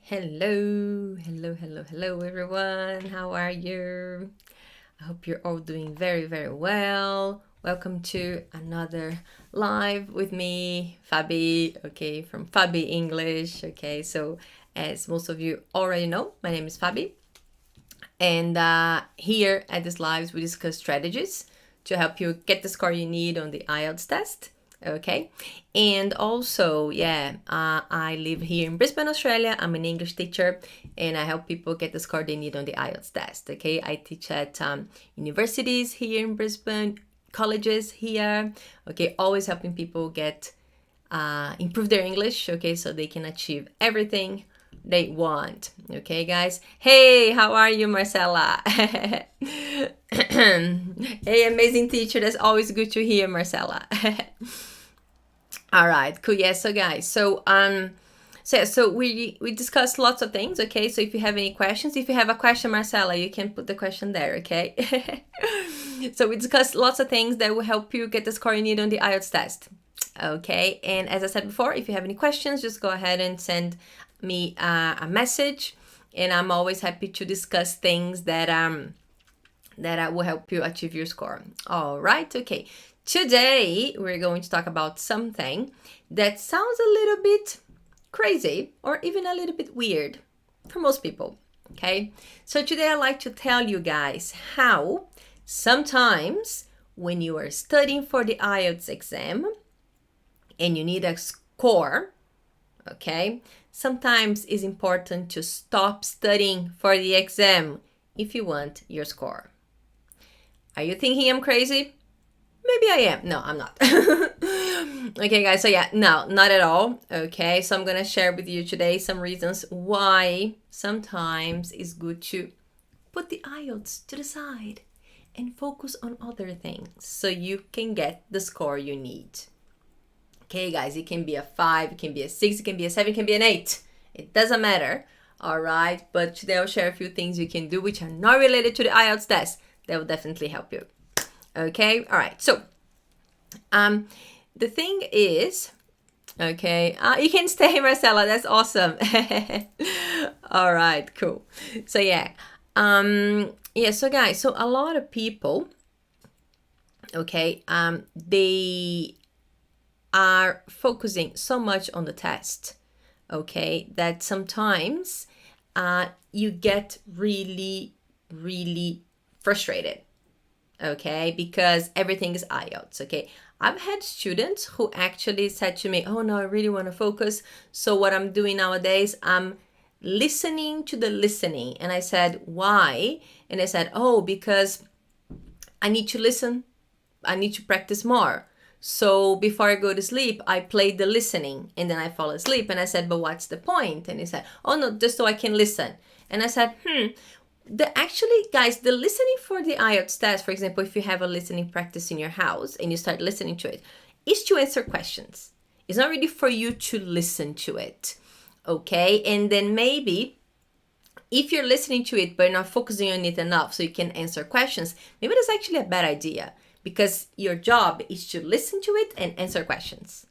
Hello, everyone. How are you? I hope you're all doing very, very well. Welcome to another live with me, Fabi, okay, from Fabi English, okay. So, as most of you already know, my name is Fabi, and here at this lives we discuss strategies to help you get the score you need on the IELTS test. Okay, and also, I live here in Brisbane, Australia. I'm an English teacher, and I help people get the score they need on the IELTS test. Okay, I teach at universities here in Brisbane, colleges here. Okay, always helping people get improve their English. Okay, so they can achieve everything they want. Okay, guys. Hey, how are you, Marcella? Hey, amazing teacher. That's always good to hear, Marcella. All right, cool. Yeah, so guys, so we discussed lots of things. Okay, so if you have any questions, if you have a question, Marcella, you can put the question there. Okay. So we discussed lots of things that will help you get the score you need on the IELTS test. Okay, and as I said before, if you have any questions, just go ahead and send me a message, and I'm always happy to discuss things that will help you achieve your score. All right, okay. Today, we're going to talk about something that sounds a little bit crazy or even a little bit weird for most people, okay? So today I'd like to tell you guys how sometimes when you are studying for the IELTS exam and you need a score, okay, sometimes it's important to stop studying for the exam if you want your score. Are you thinking I'm crazy? Maybe I am. No, I'm not. Okay, guys. So no, not at all. Okay, so I'm going to share with you today some reasons why sometimes it's good to put the IELTS to the side and focus on other things so you can get the score you need. Okay, guys, it can be a 5, it can be a 6, it can be a 7, it can be an 8. It doesn't matter. All right, but today I'll share a few things you can do which are not related to the IELTS test that will definitely help you. Okay, all right, so the thing is, okay, you can stay, Marcella, that's awesome. All right, cool. So so guys, so a lot of people, okay, they are focusing so much on the test, okay, that sometimes you get really, really frustrated. Okay, because everything is IELTS. Okay, I've had students who actually said to me, oh no, I really want to focus. So what I'm doing nowadays, I'm listening to the listening. And I said, why? And they said, oh, because I need to listen. I need to practice more. So before I go to sleep, I play the listening and then I fall asleep. And I said, but what's the point? And he said, oh no, just so I can listen. And I said, actually, guys, the listening for the IELTS test, for example, if you have a listening practice in your house and you start listening to it, is to answer questions. It's not really for you to listen to it, okay? And then maybe if you're listening to it but not focusing on it enough so you can answer questions, maybe that's actually a bad idea because your job is to listen to it and answer questions.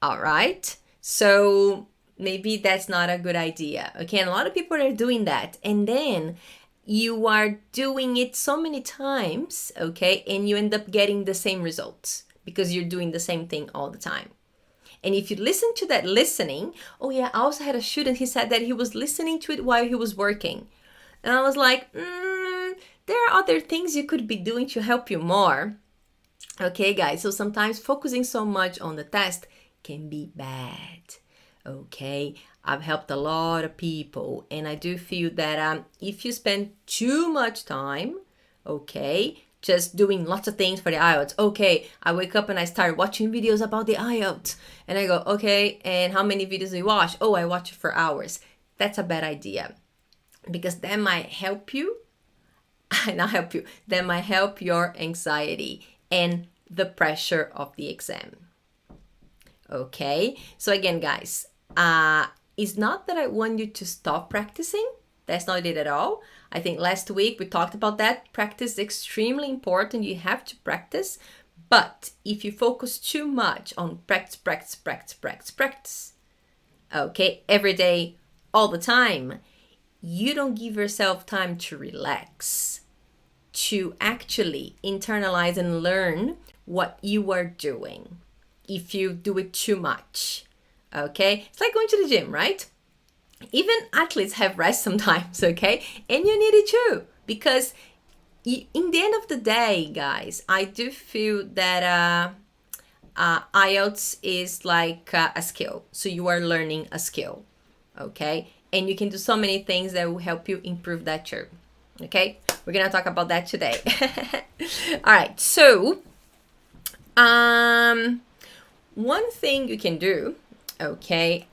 All right? So maybe that's not a good idea. Okay, and a lot of people are doing that. And then you are doing it so many times, okay, and you end up getting the same results because you're doing the same thing all the time. And if you listen to that listening, oh yeah, I also had a student, he said that he was listening to it while he was working. And I was like, there are other things you could be doing to help you more. Okay, guys, so sometimes focusing so much on the test can be bad. Okay, I've helped a lot of people, and I do feel that if you spend too much time, okay, just doing lots of things for the IELTS. Okay, I wake up and I start watching videos about the IELTS, and I go, okay, and how many videos do you watch? Oh, I watch it for hours. That's a bad idea because that might help you, not help you, that might help your anxiety and the pressure of the exam. Okay, so again, guys, it's not that I want you to stop practicing. That's not it at all. I think last week we talked about that. Practice is extremely important. You have to practice. But if you focus too much on practice, okay, every day, all the time, you don't give yourself time to relax, to actually internalize and learn what you are doing if you do it too much. Okay? It's like going to the gym, right? Even athletes have rest sometimes, okay? And you need it too, because in the end of the day, guys, I do feel that IELTS is like a skill. So you are learning a skill, okay? And you can do so many things that will help you improve that too, okay? We're gonna talk about that today. All right, so one thing you can do, okay?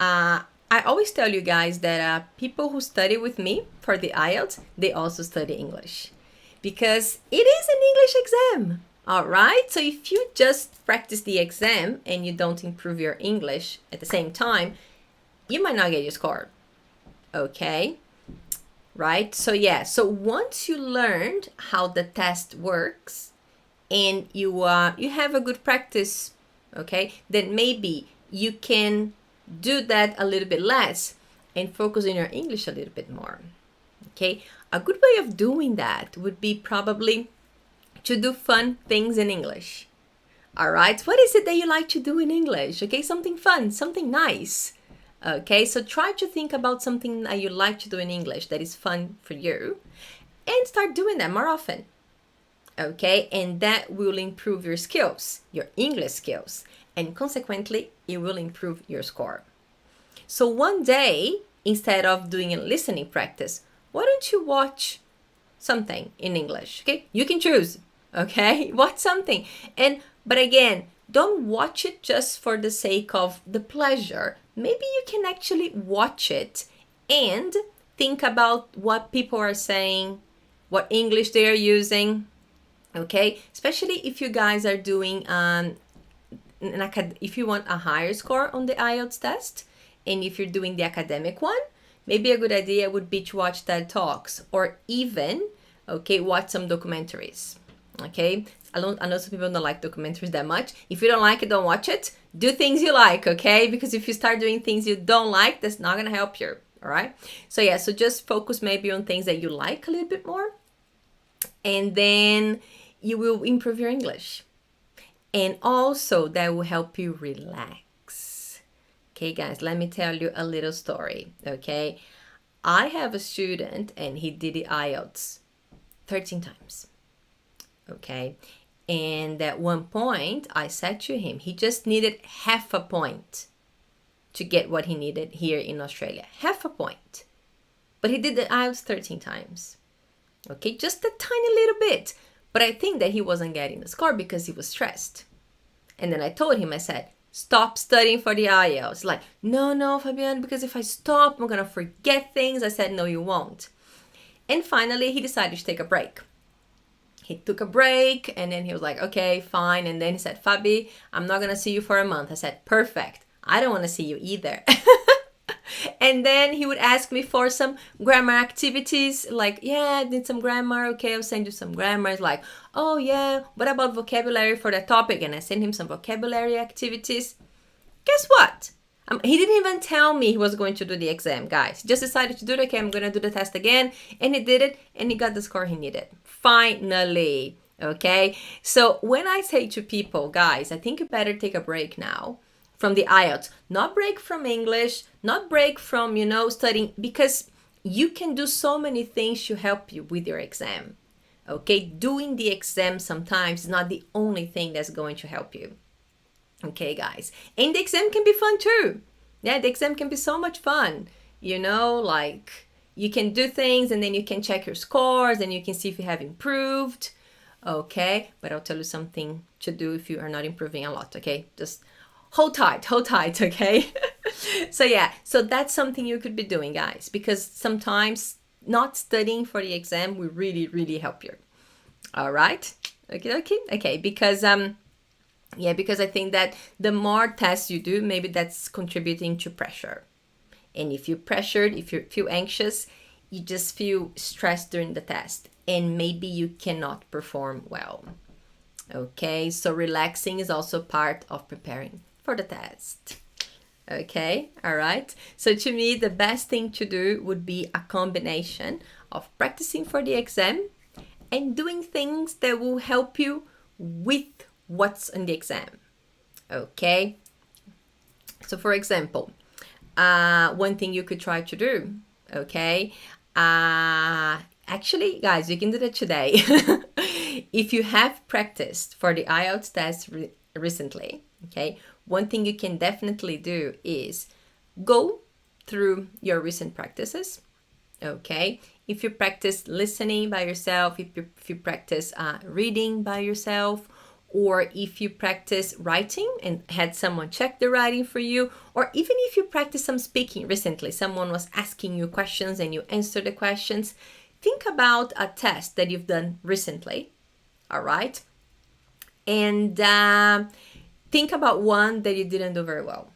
I always tell you guys that people who study with me for the IELTS, they also study English, because it is an English exam. All right, so if you just practice the exam and you don't improve your English at the same time, you might not get your score. Okay, right? So yeah, so once you learned how the test works and you have a good practice, okay, then maybe you can do that a little bit less and focus on your English a little bit more. Okay, a good way of doing that would be probably to do fun things in English. All right, what is it that you like to do in English? Okay, something fun, something nice. Okay, so try to think about something that you like to do in English that is fun for you and start doing that more often. Okay, and that will improve your skills, your English skills, and consequently, it will improve your score. So one day, instead of doing a listening practice, why don't you watch something in English? Okay, you can choose. Okay, watch something. But again, don't watch it just for the sake of the pleasure. Maybe you can actually watch it and think about what people are saying, what English they are using. Okay, especially if you guys are doing if you want a higher score on the IELTS test, and if you're doing the academic one, maybe a good idea would be to watch TED Talks, or even, okay, watch some documentaries. Okay, I know some people don't like documentaries that much. If you don't like it, don't watch it. Do things you like, okay? Because if you start doing things you don't like, that's not gonna help you. All right. So yeah, so just focus maybe on things that you like a little bit more, and then you will improve your English. And also that will help you relax. Okay, guys, let me tell you a little story. Okay, I have a student and he did the IELTS 13 times. Okay, and at one point I said to him he just needed half a point to get what he needed here in Australia. Half a point. But he did the IELTS 13 times. Okay, just a tiny little bit. But I think that he wasn't getting the score because he was stressed. And then I told him, I said, stop studying for the IELTS. Like, no, Fabian, because if I stop, I'm going to forget things. I said, no, you won't. And finally, he decided to take a break. He took a break and then he was like, okay, fine. And then he said, Fabi, I'm not going to see you for a month. I said, perfect. I don't want to see you either. And then he would ask me for some grammar activities, like, yeah, I did some grammar. Okay, I'll send you some grammar. It's like, oh yeah, what about vocabulary for that topic? And I sent him some vocabulary activities. Guess what? He didn't even tell me he was going to do the exam, guys. He just decided to do it. Okay, I'm going to do the test again. And he did it, and he got the score he needed. Finally. Okay? So when I say to people, guys, I think you better take a break now from the IELTS. Not break from English, not break from, studying, because you can do so many things to help you with your exam. Okay? Doing the exam sometimes is not the only thing that's going to help you. Okay, guys. And the exam can be fun too. Yeah, the exam can be so much fun. Like you can do things and then you can check your scores and you can see if you have improved. Okay, but I'll tell you something to do if you are not improving a lot. Okay, just hold tight, okay? So yeah, so that's something you could be doing, guys, because sometimes not studying for the exam will really, really help you. All right? Okay, because because I think that the more tests you do, maybe that's contributing to pressure. And if you're pressured, if you feel anxious, you just feel stressed during the test, and maybe you cannot perform well. Okay, so relaxing is also part of preparing for the test. Okay, all right. So to me, the best thing to do would be a combination of practicing for the exam and doing things that will help you with what's in the exam. Okay. So for example, one thing you could try to do, okay? Actually, guys, you can do that today. If you have practiced for the IELTS test recently, okay, one thing you can definitely do is go through your recent practices, okay? If you practice listening by yourself, if you practice reading by yourself, or if you practice writing and had someone check the writing for you, or even if you practice some speaking recently, someone was asking you questions and you answer the questions, think about a test that you've done recently, all right? And think about one that you didn't do very well.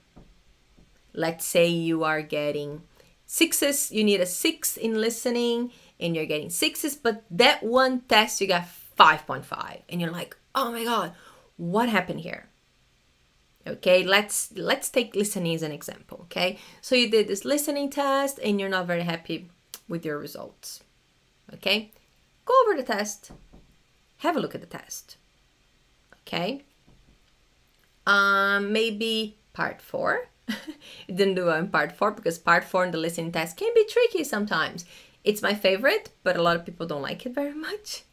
Let's say you are getting sixes, you need a 6 in listening and you're getting sixes, but that one test you got 5.5 and you're like, oh my god, what happened here? Okay, let's take listening as an example. Okay, so you did this listening test and you're not very happy with your results. Okay, go over the test, have a look at the test. Okay, maybe part 4. You didn't do it in part 4 because part 4 in the listening test can be tricky sometimes. It's my favorite, but a lot of people don't like it very much.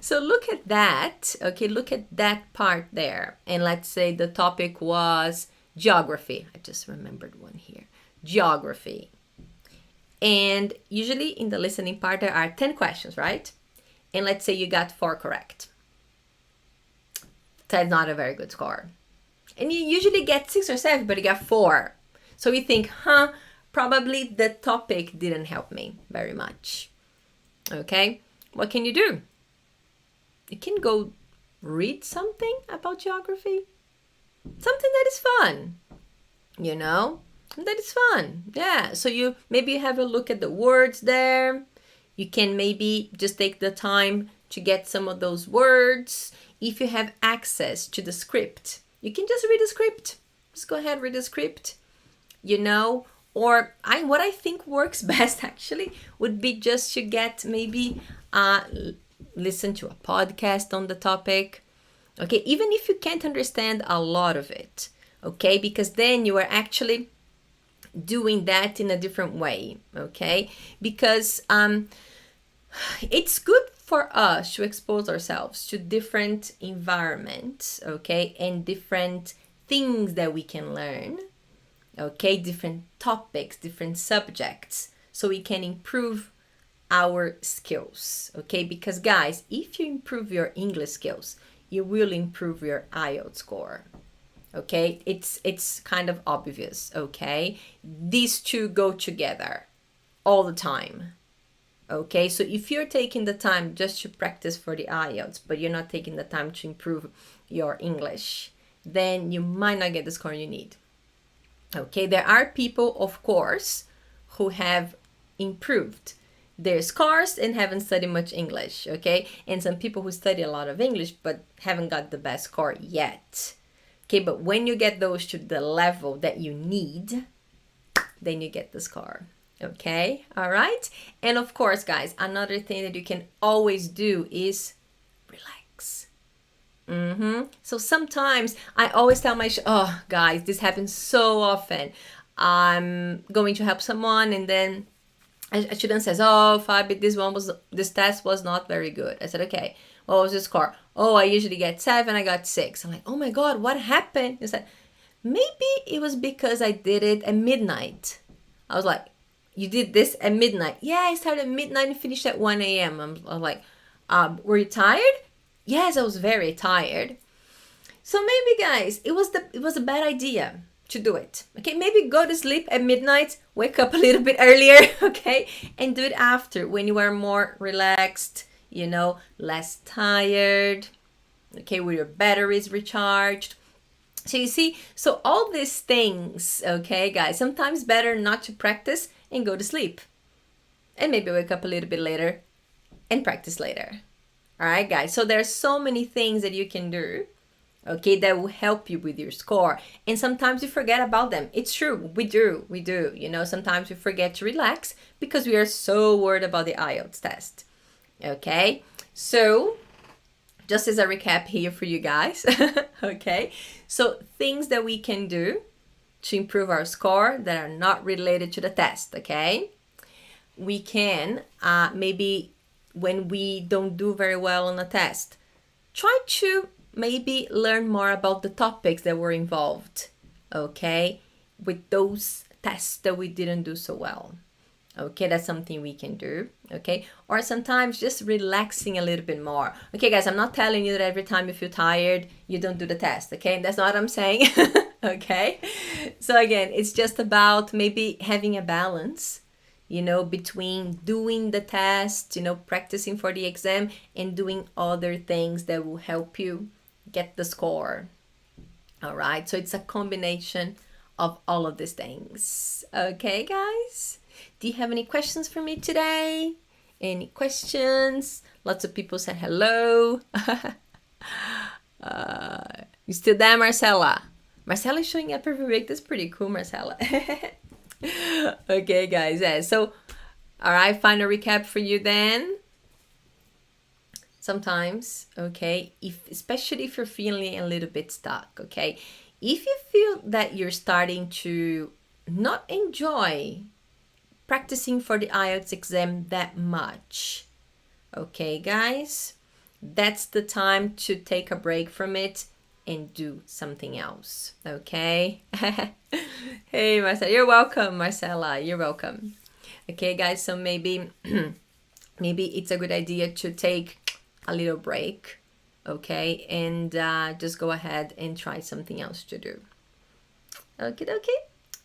So look at that, okay, look at that part there. And let's say the topic was geography. I just remembered one here. Geography. And usually in the listening part, there are 10 questions, right? And let's say you got 4 correct. That's not a very good score. And you usually get 6 or 7, but you got 4. So you think, probably the topic didn't help me very much. Okay, what can you do? You can go read something about geography. Something that is fun, you know? That is fun. Yeah, so you have a look at the words there. You can maybe just take the time to get some of those words. If you have access to the script, you can just read the script. Just go ahead, read the script, you know? Or what I think works best actually would be just to get maybe listen to a podcast on the topic. Okay, even if you can't understand a lot of it, okay, because then you are actually doing that in a different way, okay? Because it's good for us to expose ourselves to different environments, okay, and different things that we can learn, okay, different topics, different subjects, so we can improve our skills, okay? Because guys, if you improve your English skills, you will improve your IELTS score, okay? It's kind of obvious, okay? These two go together all the time, okay? So if you're taking the time just to practice for the IELTS, but you're not taking the time to improve your English, then you might not get the score you need, okay? There are people, of course, who have improved their scores and haven't studied much English, okay? And some people who study a lot of English but haven't got the best score yet, okay? But when you get those to the level that you need, then you get the score, okay? All right? And of course, guys, another thing that you can always do is relax. So sometimes I always tell guys, this happens so often. I'm going to help someone and then a student says, oh, Fabi, this test was not very good. I said, okay, what was the score? Oh, I usually get 7, I got 6. I'm like, oh my God, what happened? He said, maybe it was because I did it at midnight. I was like, you did this at midnight? Yeah, I started at midnight and finished at 1 a.m. I'm like, were you tired? Yes, I was very tired. So maybe, guys, it was a bad idea to do it, okay? Maybe go to sleep at midnight, wake up a little bit earlier, okay? And do it after when you are more relaxed, you know, less tired, okay, with your batteries recharged. So you see, so all these things, okay, guys, sometimes better not to practice and go to sleep. And maybe wake up a little bit later and practice later. All right, guys, so there's so many things that you can do, okay, that will help you with your score. And sometimes you forget about them. It's true, we do. You know, sometimes we forget to relax because we are so worried about the IELTS test. Okay, so just as a recap here for you guys, okay, so things that we can do to improve our score that are not related to the test, okay? We can maybe when we don't do very well on a test, try to maybe learn more about the topics that were involved, okay, with those tests that we didn't do so well. Okay, that's something we can do. Okay, or sometimes just relaxing a little bit more. Okay, guys, I'm not telling you that every time you feel tired, you don't do the test. Okay, that's not what I'm saying. Okay, so again, it's just about maybe having a balance, you know, between doing the test, you know, practicing for the exam, and doing other things that will help you get the score. All right, so it's a combination of all of these things. Okay, guys, do you have any questions for me today? Any questions? Lots of people said hello. You still there, Marcella? Marcella is showing up every week. That's pretty cool, Marcella. Okay, guys. Yeah, so, all right, final recap for you then. Sometimes, okay, especially if you're feeling a little bit stuck, okay, if you feel that you're starting to not enjoy practicing for the IELTS exam that much, okay, guys, that's the time to take a break from it and do something else, okay? Hey, Marcella, you're welcome, Marcella, you're welcome. Okay, guys, so maybe maybe it's a good idea to take a little break, okay, and just go ahead and try something else to do. Okay.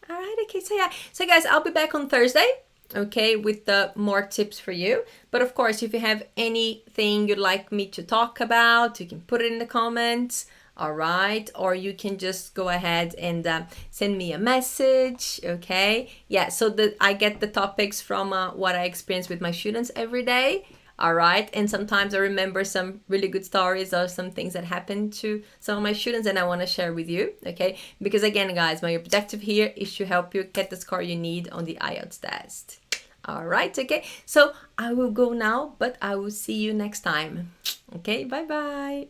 All right. Okay. So yeah. So guys, I'll be back on Thursday, okay, with the more tips for you. But of course, if you have anything you'd like me to talk about, you can put it in the comments. All right, or you can just go ahead and send me a message, okay? Yeah, so that I get the topics from what I experience with my students every day. All right, and sometimes I remember some really good stories or some things that happened to some of my students and I want to share with you, okay? Because again, guys, my objective here is to help you get the score you need on the IELTS test. All right, okay? So I will go now, but I will see you next time. Okay, bye-bye.